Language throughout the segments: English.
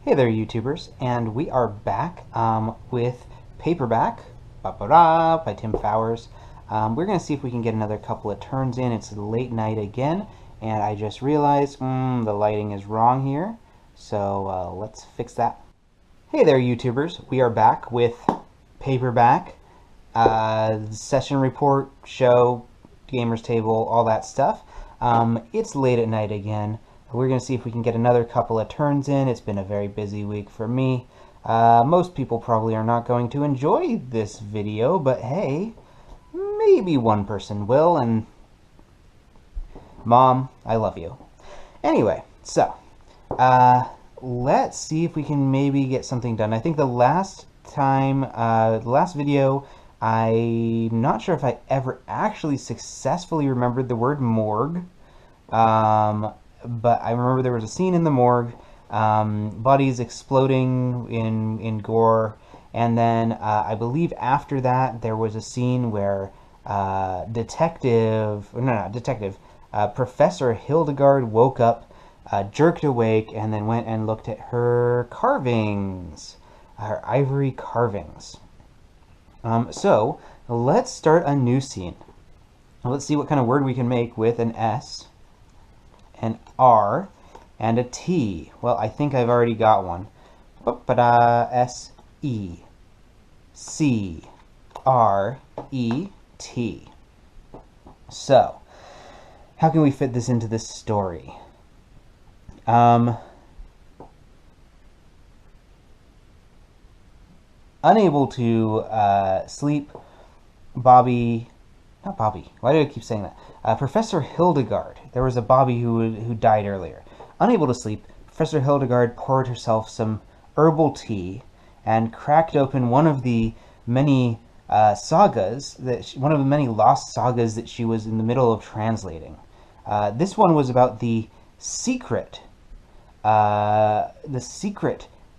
Hey there, YouTubers, and we are back with Paperback by Tim Fowers. We're going to see if we can get another couple of turns in. It's late night again, and I just realized the lighting is wrong here, so let's fix that. Hey there, YouTubers. We are back with Paperback, session report, show, gamers table, all that stuff. It's late at night again. We're going to see if we can get another couple of turns in. It's been a very busy week for me. Most people probably are not going to enjoy this video, but hey, maybe one person will, and Mom, I love you. Anyway, so, let's see if we can maybe get something done. I think the last video, I'm not sure if I ever actually successfully remembered the word morgue. But I remember there was a scene in the morgue, bodies exploding in gore, and then I believe after that there was a scene where Professor Hildegard woke up, jerked awake, and then went and looked at her carvings, her ivory carvings. So let's start a new scene. Let's see what kind of word we can make with an S, an R, and a T. Well, I think I've already got one. S-E, C-R-E-T. So, how can we fit this into this story? Unable to sleep, Bobby... Not Bobby. Why do I keep saying that? Professor Hildegard. There was a Bobby who died earlier. Unable to sleep, Professor Hildegard poured herself some herbal tea and cracked open one of the many one of the many lost sagas that she was in the middle of translating. This one was about the secret that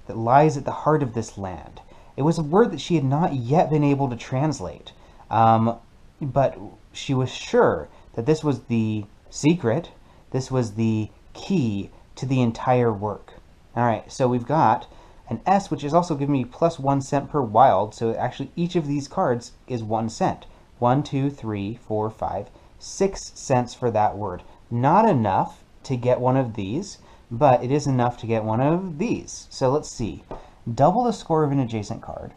lies at the heart of this land. It was a word that she had not yet been able to translate. But she was sure that this was the secret, this was the key to the entire work. Alright, so we've got an S, which is also giving me plus 1 cent per wild, so actually each of these cards is 1 cent. 1, 2, 3, 4, 5, 6 cents for that word. Not enough to get one of these, but it is enough to get one of these. So let's see. Double the score of an adjacent card.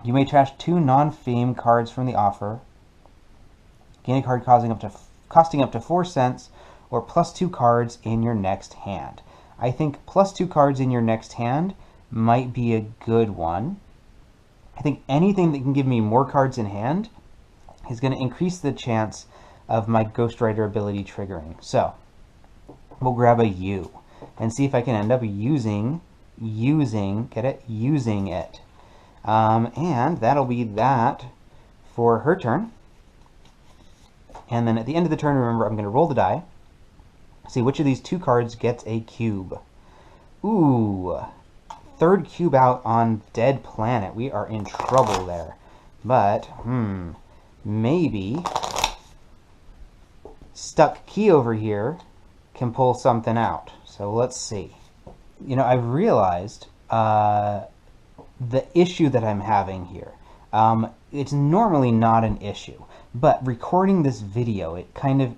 You may trash 2 non-fame cards from the offer. Gain a card costing up to 4 cents, or plus 2 cards in your next hand. I think plus 2 cards in your next hand might be a good one. I think anything that can give me more cards in hand is going to increase the chance of my Ghostwriter ability triggering. So, we'll grab a U and see if I can end up using it. And that'll be that for her turn. And then at the end of the turn, remember, I'm going to roll the die. See which of these 2 cards gets a cube. Ooh, 3rd cube out on Dead Planet. We are in trouble there. But, maybe Stuck Key over here can pull something out. So let's see. You know, I've realized the issue that I'm having here. It's normally not an issue, but recording this video, it kind of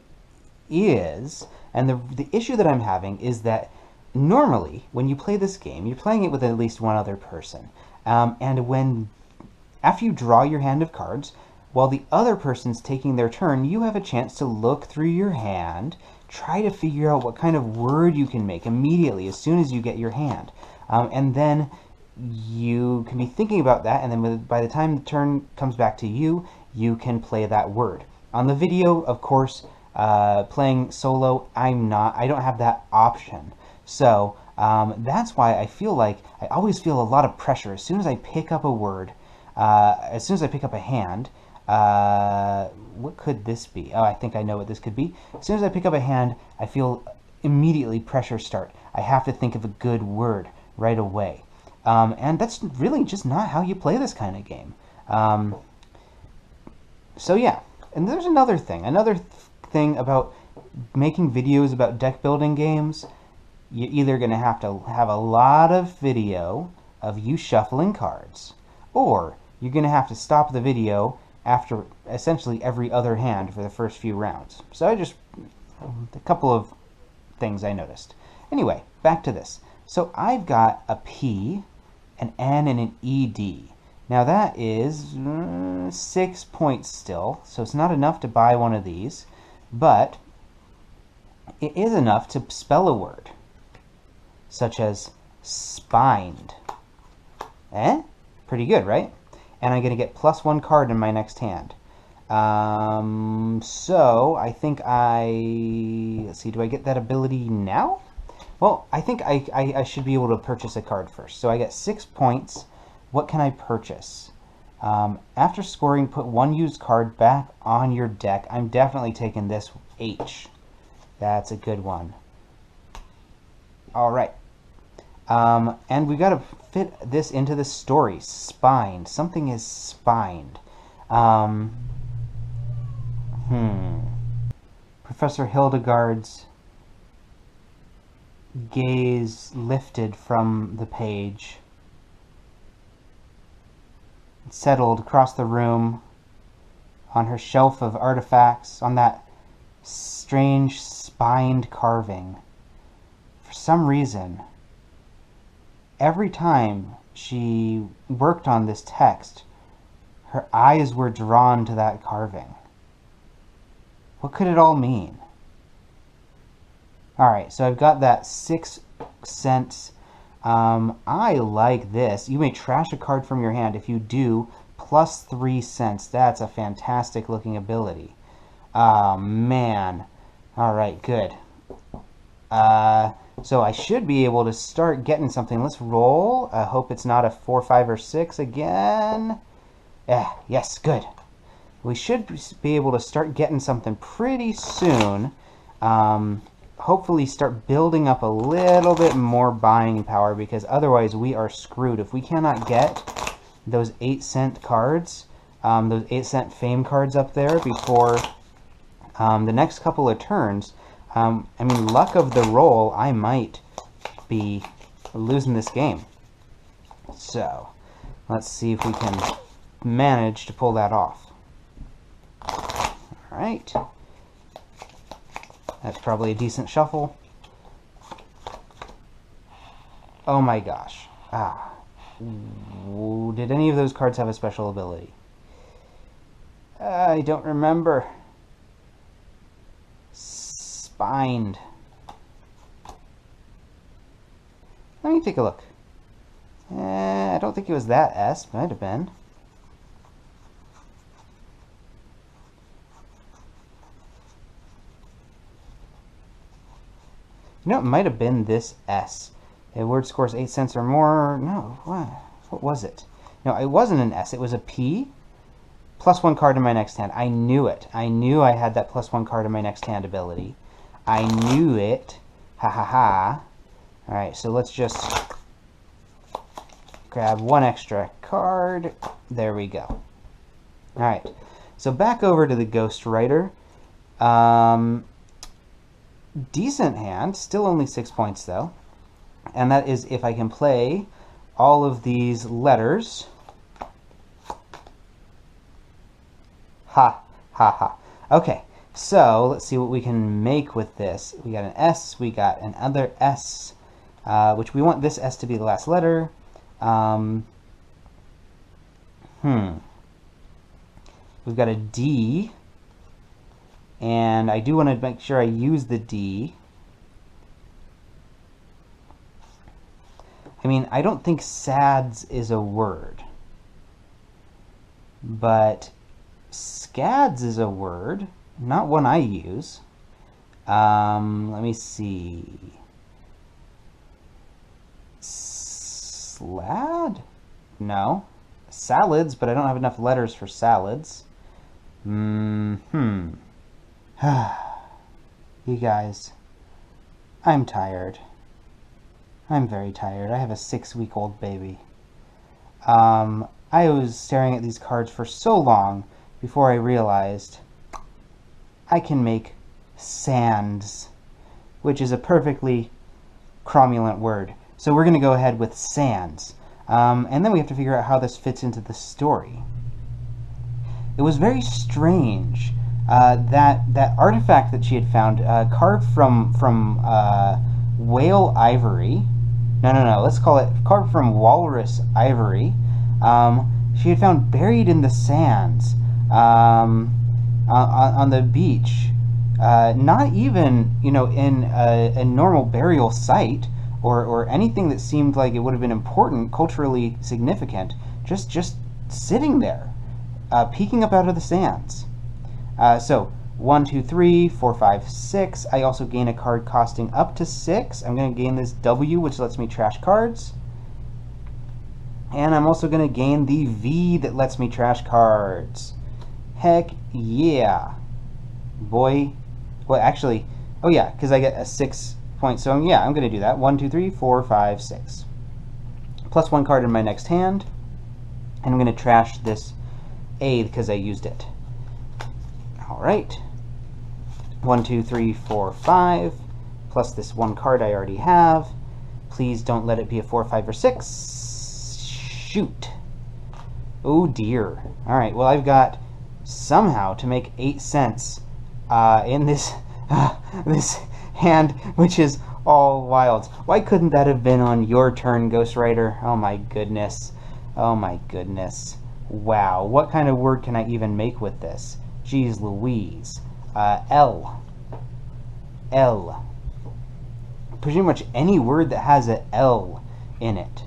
is. And the issue that I'm having is that normally when you play this game, you're playing it with at least one other person. And after you draw your hand of cards, while the other person's taking their turn, you have a chance to look through your hand, try to figure out what kind of word you can make immediately as soon as you get your hand. And then you can be thinking about that, and then by the time the turn comes back to you, you can play that word. On the video, of course, playing solo, I don't have that option. So that's why I feel like I always feel a lot of pressure as soon as I pick up a word, as soon as I pick up a hand. What could this be? Oh, I think I know what this could be. As soon as I pick up a hand, I feel immediately pressure start. I have to think of a good word right away. And that's really just not how you play this kind of game. So yeah, and there's another thing about making videos about deck building games. you're either going to have a lot of video of you shuffling cards, or you're going to have to stop the video after essentially every other hand for the first few rounds. So a couple of things I noticed. Anyway, back to this. So I've got a P, an N, and an ED. Now that is 6 points still, so it's not enough to buy one of these, but it is enough to spell a word, such as spined. Pretty good, right? And I'm going to get +1 card in my next hand. So I think let's see, do I get that ability now? Well, I think I should be able to purchase a card first. So I get 6 points. What can I purchase? After scoring, put 1 used card back on your deck. I'm definitely taking this H. That's a good one. All right. And we got to fit this into the story. Spined. Something is spined. Professor Hildegard's gaze lifted from the page. It settled across the room on her shelf of artifacts, on that strange spined carving. For some reason, every time she worked on this text, her eyes were drawn to that carving. What could it all mean? Alright, so I've got that 6 cents. I like this. You may trash a card from your hand. If you do, +3 cents. That's a fantastic looking ability. Oh, man. Alright, good. So I should be able to start getting something. Let's roll. I hope it's not a 4, 5, or 6 again. Yes, good. We should be able to start getting something pretty soon. Hopefully start building up a little bit more buying power, because otherwise we are screwed. If we cannot get those 8-cent cards, those 8-cent fame cards up there before the next couple of turns, I mean, luck of the roll, I might be losing this game. So, let's see if we can manage to pull that off. Alright. That's probably a decent shuffle. Oh my gosh. Did any of those cards have a special ability? I don't remember. Spined. Let me take a look. I don't think it was that S. Might have been. You know, it might have been this S. A word scores 8 cents or more. No, what was it? No, it wasn't an S. It was a P. +1 card in my next hand. I knew it. I knew I had that +1 card in my next hand ability. I knew it. Ha ha ha. Alright, so let's just grab 1 extra card. There we go. Alright, so back over to the Ghostwriter. Decent hand, still only 6 points though. And that is if I can play all of these letters. Ha, ha, ha. Okay, so let's see what we can make with this. We got an S, we got another S, which we want this S to be the last letter. We've got a D. And I do want to make sure I use the D. I mean, I don't think SADS is a word. But SCADS is a word. Not one I use. Let me see. Slad? No. Salads, but I don't have enough letters for salads. You guys, I'm tired. I'm very tired. I have a 6-week-old baby. I was staring at these cards for so long before I realized I can make sands, which is a perfectly cromulent word. So we're going to go ahead with sands. And then we have to figure out how this fits into the story. It was very strange that artifact that she had found, carved from whale ivory. No. Let's call it carved from walrus ivory. She had found buried in the sands on the beach. Not even, in a normal burial site or anything that seemed like it would have been important, culturally significant. Just sitting there, peeking up out of the sands. So 1, 2, 3, 4, 5, 6. I also gain a card costing up to 6. I'm going to gain this W, which lets me trash cards. And I'm also going to gain the V that lets me trash cards. Heck yeah. Boy. Well, actually, oh yeah, because I get a 6 point. So yeah, I'm going to do that. 1, 2, 3, 4, 5, 6. Plus 1 card in my next hand. And I'm going to trash this A because I used it. Alright. 1, 2, 3, 4, 5. Plus this 1 card I already have. Please don't let it be a 4, 5, or 6. Shoot. Oh dear. Alright, well I've got somehow to make 8 cents in this this hand, which is all wilds. Why couldn't that have been on your turn, Ghostwriter? Oh my goodness. Oh my goodness. Wow, what kind of word can I even make with this? Jeez Louise. L. Pretty much any word that has an L in it.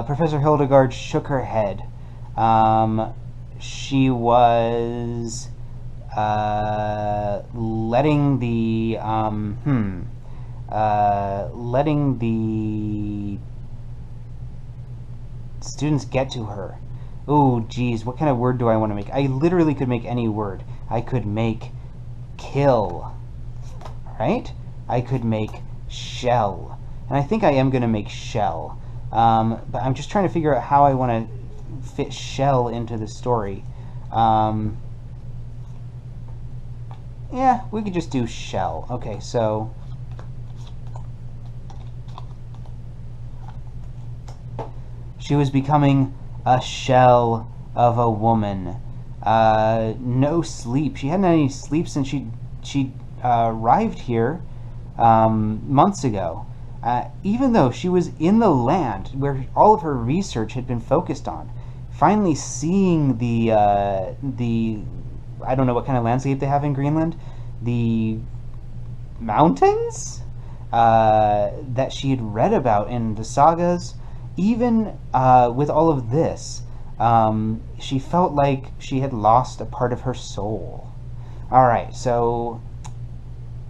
Professor Hildegard shook her head. She was letting the students get to her. Oh, geez, what kind of word do I want to make? I literally could make any word. I could make kill, right? I could make shell, and I think I am going to make shell. But I'm just trying to figure out how I want to fit shell into the story. Yeah, we could just do shell. Okay, so she was becoming a shell of a woman. No sleep. She hadn't had any sleep since she arrived here months ago. Even though she was in the land where all of her research had been focused on, finally seeing the I don't know what kind of landscape they have in Greenland, the mountains that she had read about in the sagas, even with all of this, she felt like she had lost a part of her soul. Alright, so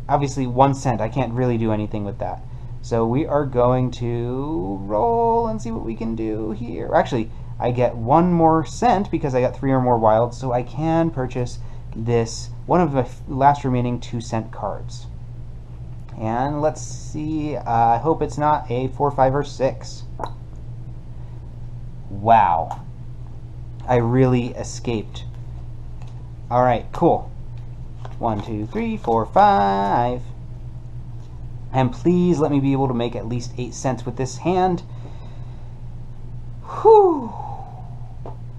obviously 1 cent, I can't really do anything with that. So we are going to roll and see what we can do here. Actually, I get 1 more cent because I got 3 or more wilds, so I can purchase this, one of the last remaining 2 cent cards. And let's see, I hope it's not a 4, 5, or 6. Wow. I really escaped. Alright, cool. 1, 2, 3, 4, 5. And please let me be able to make at least 8 cents with this hand. Whew.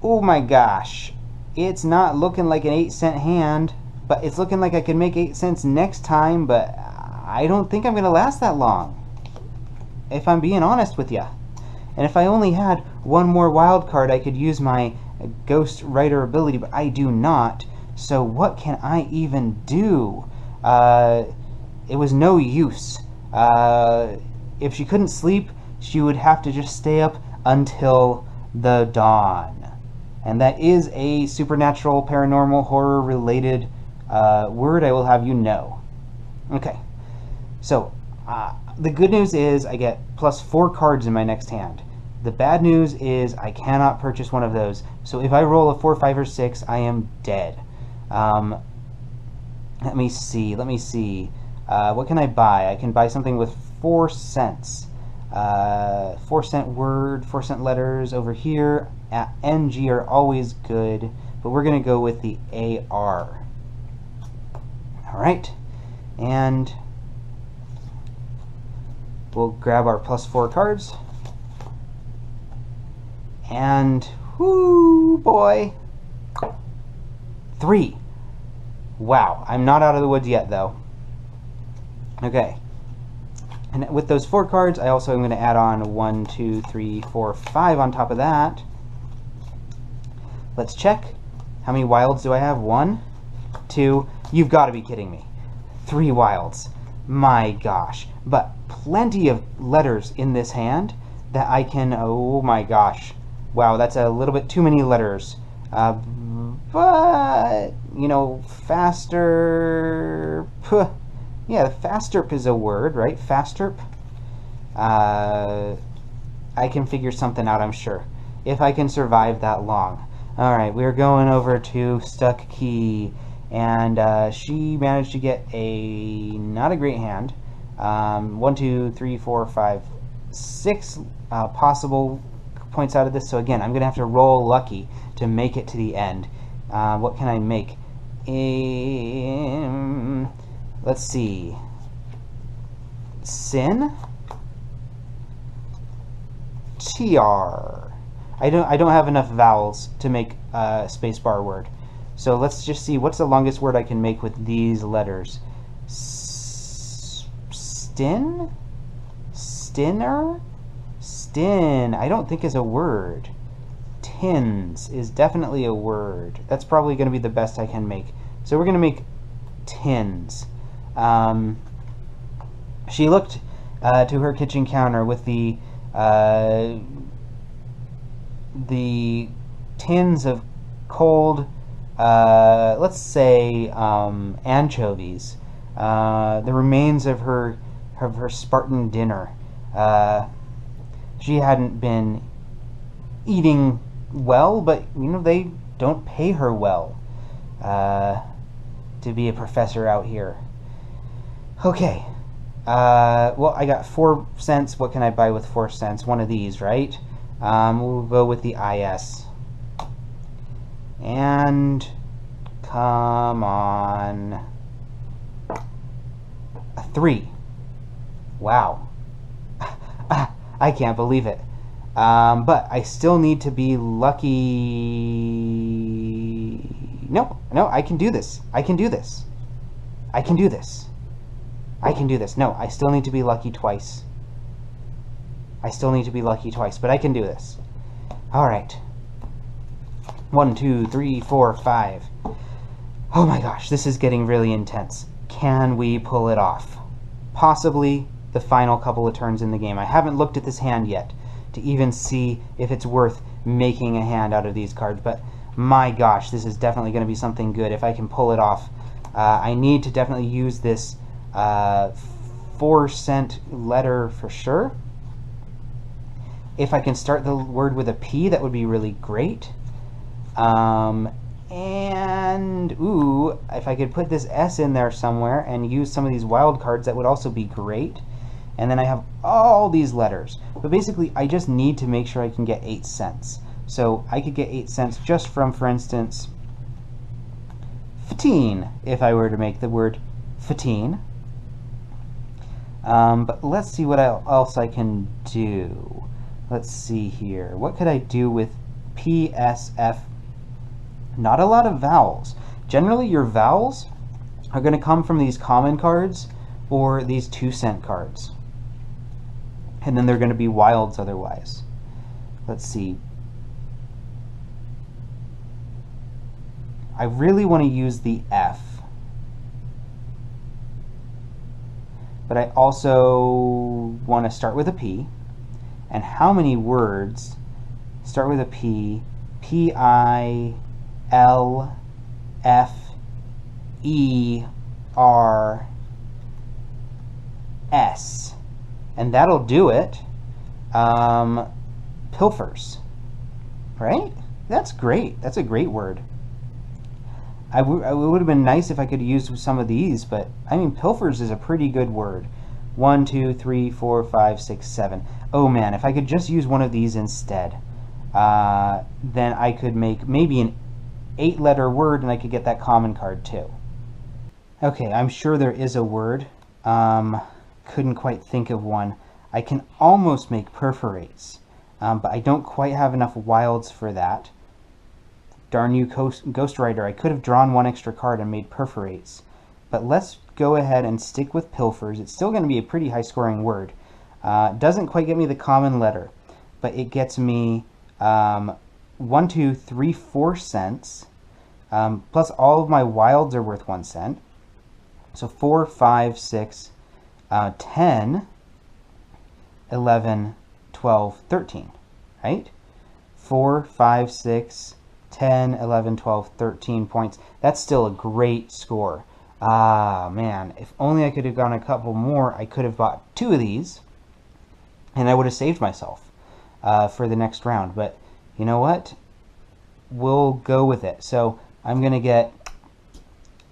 Oh my gosh. It's not looking like an 8 cent hand, but it's looking like I can make 8 cents next time, but I don't think I'm going to last that long, if I'm being honest with you. And if I only had 1 more wild card, I could use my Ghost Writer ability, but I do not. So what can I even do? It was no use. If she couldn't sleep, she would have to just stay up until the dawn. And that is a supernatural, paranormal, horror related word, I will have you know. Okay, so the good news is I get plus 4 cards in my next hand. The bad news is I cannot purchase one of those. So if I roll a 4, 5, or 6, I am dead. Let me see. What can I buy? I can buy something with 4 cents. 4 cent word, 4 cent letters over here. NG are always good, but we're going to go with the AR. Alright, and we'll grab our +4 cards. And, whoo, boy, 3. Wow, I'm not out of the woods yet, though. Okay. And with those 4 cards, I also am going to add on 1, 2, 3, 4, 5 on top of that. Let's check. How many wilds do I have? 1, 2, you've got to be kidding me. 3 wilds. My gosh. But plenty of letters in this hand that I can, oh my gosh. Wow, that's a little bit too many letters. But, you know, faster... Yeah, fasterp is a word, right? Fasterp. I can figure something out, I'm sure. If I can survive that long. Alright, we're going over to Stuck Key. And she managed to get a... not a great hand. 1, 2, 3, 4, 5, 6 possible points out of this. So again, I'm going to have to roll lucky to make it to the end. What can I make? Let's see. Sin? TR. I don't have enough vowels to make a spacebar word. So let's just see what's the longest word I can make with these letters. Stin? Stinner? Stin. I don't think is a word. Tins is definitely a word. That's probably going to be the best I can make. So we're going to make tins. She looked to her kitchen counter with the tins of cold, let's say, anchovies, the remains of her Spartan dinner. She hadn't been eating well, but you know, they don't pay her well to be a professor out here. Okay. Well, I got 4 cents. What can I buy with 4 cents? One of these, right? We'll go with the IS. And come on. A 3. Wow. I can't believe it. But I still need to be lucky. No, I can do this. I can do this. I can do this. I can do this. No, I still need to be lucky twice. I still need to be lucky twice, but I can do this. Alright. 1, 2, 3, 4, 5. Oh my gosh, this is getting really intense. Can we pull it off? Possibly the final couple of turns in the game. I haven't looked at this hand yet to even see if it's worth making a hand out of these cards, but my gosh, this is definitely going to be something good if I can pull it off. I need to definitely use this 4-cent letter for sure. If I can start the word with a P, that would be really great. And, ooh, if I could put this S in there somewhere and use some of these wild cards, that would also be great. And then I have all these letters. But basically, I just need to make sure I can get 8 cents. So I could get 8 cents just from, for instance, 15, if I were to make the word 15. But let's see what else I can do. Let's see here. What could I do with PSF? Not a lot of vowels. Generally, your vowels are going to come from these common cards or these 2-cent cards. And then they're going to be wilds otherwise. Let's see. I really want to use the F. But I also want to start with a P. And how many words start with a P? P-I-L-F-E-R-S. And that'll do it. Pilfers. Right? That's great. That's a great word. It would have been nice if I could use some of these, but I mean, pilfers is a pretty good word. 1, 2, 3, 4, 5, 6, 7. Oh man, if I could just use one of these instead, then I could make maybe an 8-letter word and I could get that common card too. Okay, I'm sure there is a word. Couldn't quite think of one. I can almost make perforates, but I don't quite have enough wilds for that. Darn you, Ghostwriter. I could have drawn one extra card and made perforates. But let's go ahead and stick with pilfers. It's still going to be a pretty high-scoring word. Doesn't quite get me the common letter, but it gets me 1, 2, 3, 4 cents. Plus all of my wilds are worth 1 cent. So 4, 5, 6, 10, 11, 12, 13, right? 4, 5, 6, 10, 11, 12, 13 points. That's still a great score. Ah, man, if only I could have gone a couple more, I could have bought 2 of these, and I would have saved myself for the next round. But you know what? We'll go with it. So I'm going to get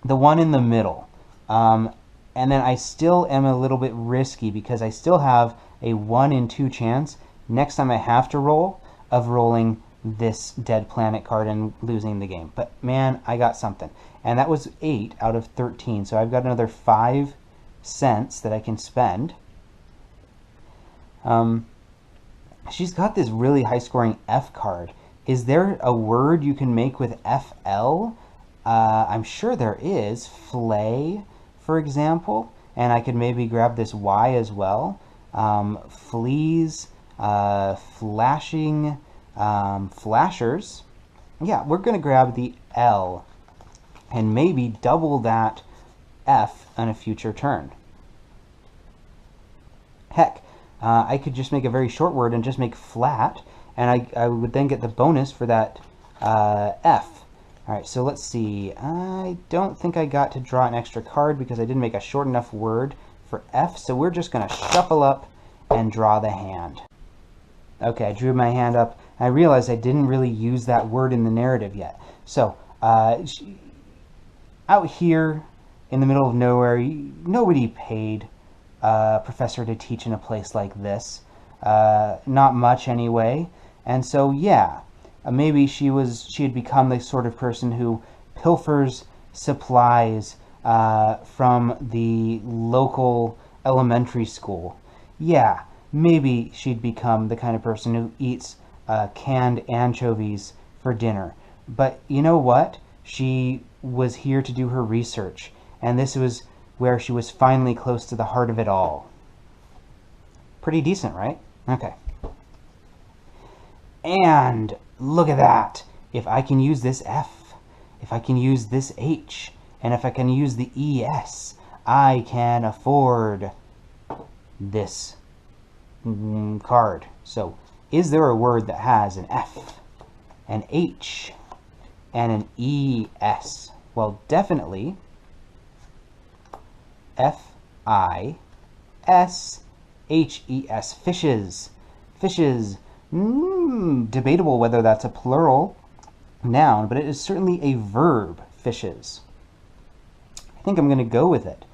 the one in the middle. And then I still am a little bit risky because I still have a 1 in 2 chance next time I have to roll of rolling this dead planet card and losing the game. But man, I got something. And that was 8 out of 13. So I've got another 5 cents that I can spend. She's got this really high scoring F card. Is there a word you can make with FL? I'm sure there is. Flay, for example. And I could maybe grab this Y as well. Fleas, flashing, flashers. Yeah, we're going to grab the L and maybe double that F on a future turn. Heck, I could just make a very short word and just make flat, and I would then get the bonus for that F. Alright, so let's see. I don't think I got to draw an extra card because I didn't make a short enough word for F, so we're just going to shuffle up and draw the hand. Okay, I drew my hand up. I realized I didn't really use that word in the narrative yet. So, out here in the middle of nowhere, nobody paid a professor to teach in a place like this. Not much anyway. And so, yeah, maybe she had become the sort of person who pilfers supplies from the local elementary school. Yeah, maybe she'd become the kind of person who eats canned anchovies for dinner. But you know what? She was here to do her research, and this was where she was finally close to the heart of it all. Pretty decent, right? Okay. And look at that! If I can use this F, if I can use this H, and if I can use the ES, I can afford this card. So, is there a word that has an F, an H, and an ES? Well, definitely F-I-S-H-E-S. Fishes. Fishes. Debatable whether that's a plural noun, but it is certainly a verb, fishes. I think I'm going to go with it.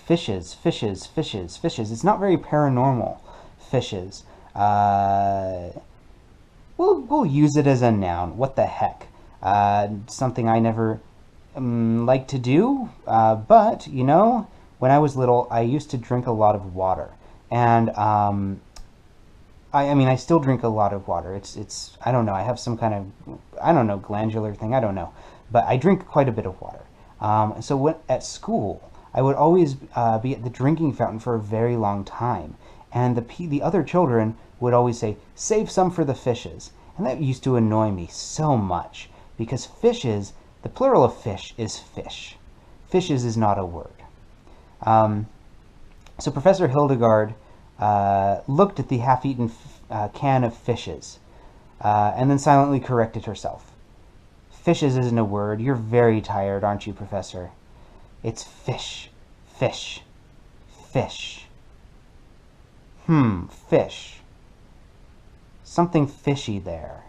Fishes, fishes, fishes, fishes. It's not very paranormal, fishes. We'll use it as a noun. What the heck? Something I never like to do, but, you know, when I was little, I used to drink a lot of water. And, I mean, I still drink a lot of water. It's I don't know, I have some kind of, I don't know, glandular thing, I don't know. But I drink quite a bit of water. So at school, I would always be at the drinking fountain for a very long time. And the other children would always say, save some for the fishes. And that used to annoy me so much. Because fishes, the plural of fish is fish. Fishes is not a word. So Professor Hildegard looked at the half-eaten can of fishes and then silently corrected herself. Fishes isn't a word. You're very tired, aren't you, Professor? It's fish. Fish. Fish. Fish. Something fishy there.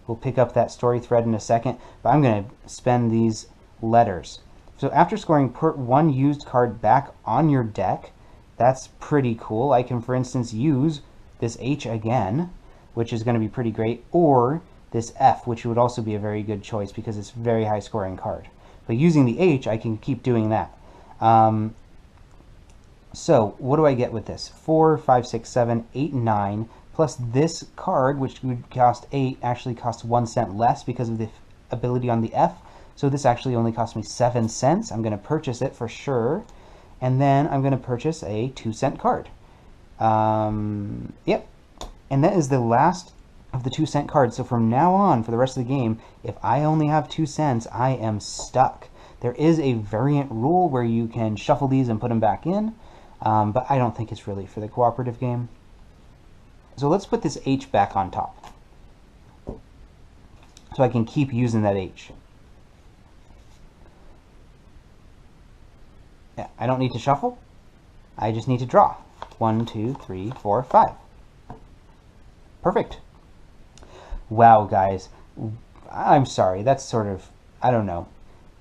We'll pick up that story thread in a second, but I'm going to spend these letters. So after scoring, put one used card back on your deck. That's pretty cool. I can, for instance, use this H again, which is going to be pretty great, or this F, which would also be a very good choice because it's a very high scoring card. But using the H, I can keep doing that. So what do I get with this? 4, 5, 6, 7, 8, 9, plus this card, which would cost 8, actually costs 1 cent less because of the ability on the F. So this actually only cost me 7 cents. I'm going to purchase it for sure. And then I'm going to purchase a 2-cent card. Yep. And that is the last of the 2-cent cards. So from now on, for the rest of the game, if I only have 2 cents, I am stuck. There is a variant rule where you can shuffle these and put them back in, but I don't think it's really for the cooperative game. So let's put this H back on top, so I can keep using that H. Yeah, I don't need to shuffle. I just need to draw. 1, 2, 3, 4, 5. Perfect. Wow, guys. I'm sorry. That's sort of, I don't know,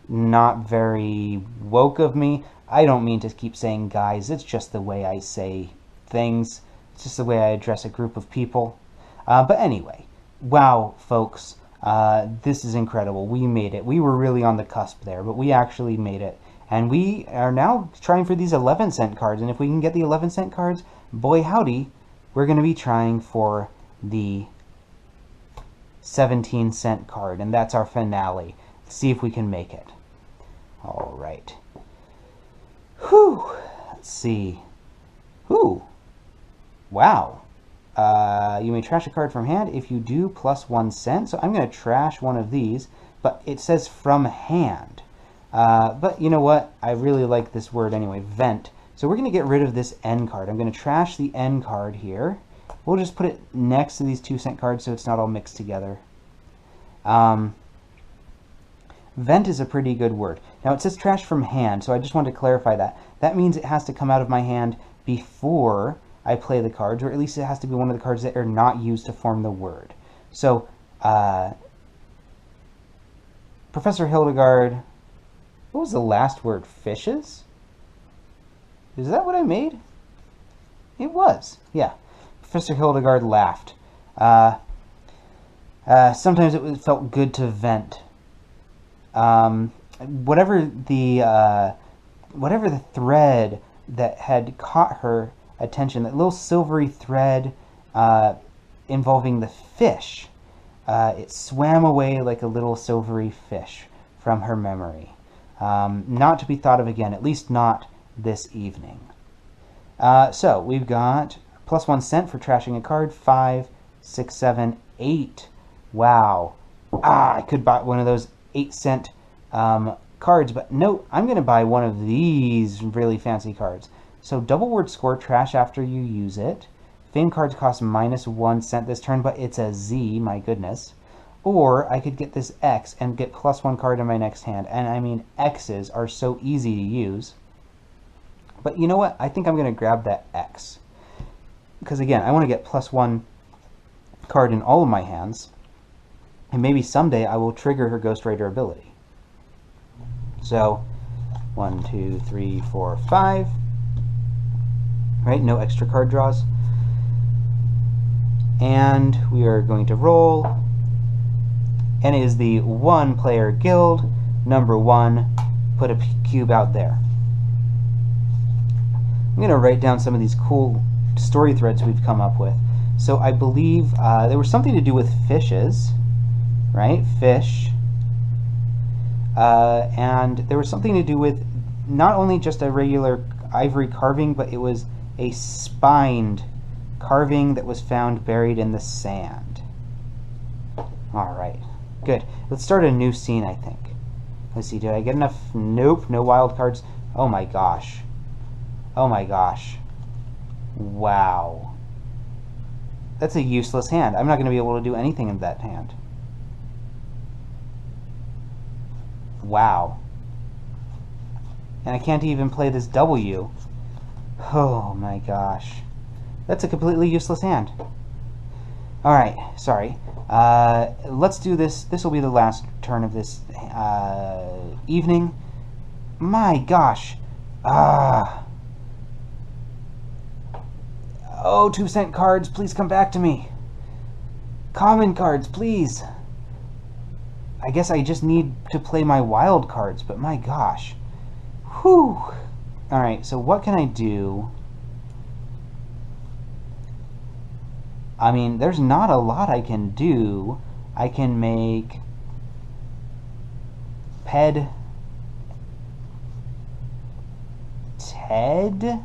not very woke of me. I don't mean to keep saying guys. It's just the way I say things. It's just the way I address a group of people. But anyway, wow, folks. This is incredible. We made it. We were really on the cusp there, but we actually made it. And we are now trying for these 11-cent cards. And if we can get the 11-cent cards, boy howdy, we're going to be trying for the 17-cent card. And that's our finale. Let's see if we can make it. All right. Whew. Let's see. Whew. Wow. You may trash a card from hand. If you do, plus 1 cent. So I'm going to trash one of these. But it says from hand. But you know what? I really like this word anyway, vent. So we're going to get rid of this N card. I'm going to trash the N card here. We'll just put it next to these 2-cent cards so it's not all mixed together. Vent is a pretty good word. Now it says trash from hand, so I just wanted to clarify that. That means it has to come out of my hand before I play the cards, or at least it has to be one of the cards that are not used to form the word. So, Professor Hildegard... What was the last word? Fishes? Is that what I made? It was. Yeah. Professor Hildegard laughed. Sometimes it felt good to vent. Whatever the thread that had caught her attention, that little silvery thread involving the fish, it swam away like a little silvery fish from her memory. Not to be thought of again, at least not this evening. So we've got plus 1 cent for trashing a card. 5, 6, 7, 8. Wow. I could buy one of those 8-cent cards, but no, I'm going to buy one of these really fancy cards. So double word score, trash after you use it. Fame cards cost minus 1 cent this turn, but it's a Z, my goodness. Or I could get this X and get plus 1 card in my next hand. And I mean, X's are so easy to use. But you know what? I think I'm going to grab that X. Because again, I want to get plus 1 card in all of my hands. And maybe someday I will trigger her Ghost Rider ability. So, 1, 2, 3, 4, 5. Right? No extra card draws. And we are going to roll. And it is the 1-player guild, number 1. Put a cube out there. I'm going to write down some of these cool story threads we've come up with. So I believe there was something to do with fishes, right? Fish. And there was something to do with not only just a regular ivory carving, but it was a spined carving that was found buried in the sand. All right. Good. Let's start a new scene, I think. Let's see, did I get enough? Nope, no wild cards. Oh my gosh. Oh my gosh. Wow. That's a useless hand. I'm not going to be able to do anything in that hand. Wow. And I can't even play this W. Oh my gosh. That's a completely useless hand. Alright, sorry. Let's do this. This will be the last turn of this evening. My gosh. Oh, 2-cent cards, please come back to me. Common cards, please. I guess I just need to play my wild cards, but my gosh. Whew. Alright, so what can I do? I mean, there's not a lot I can do. I can make Ted.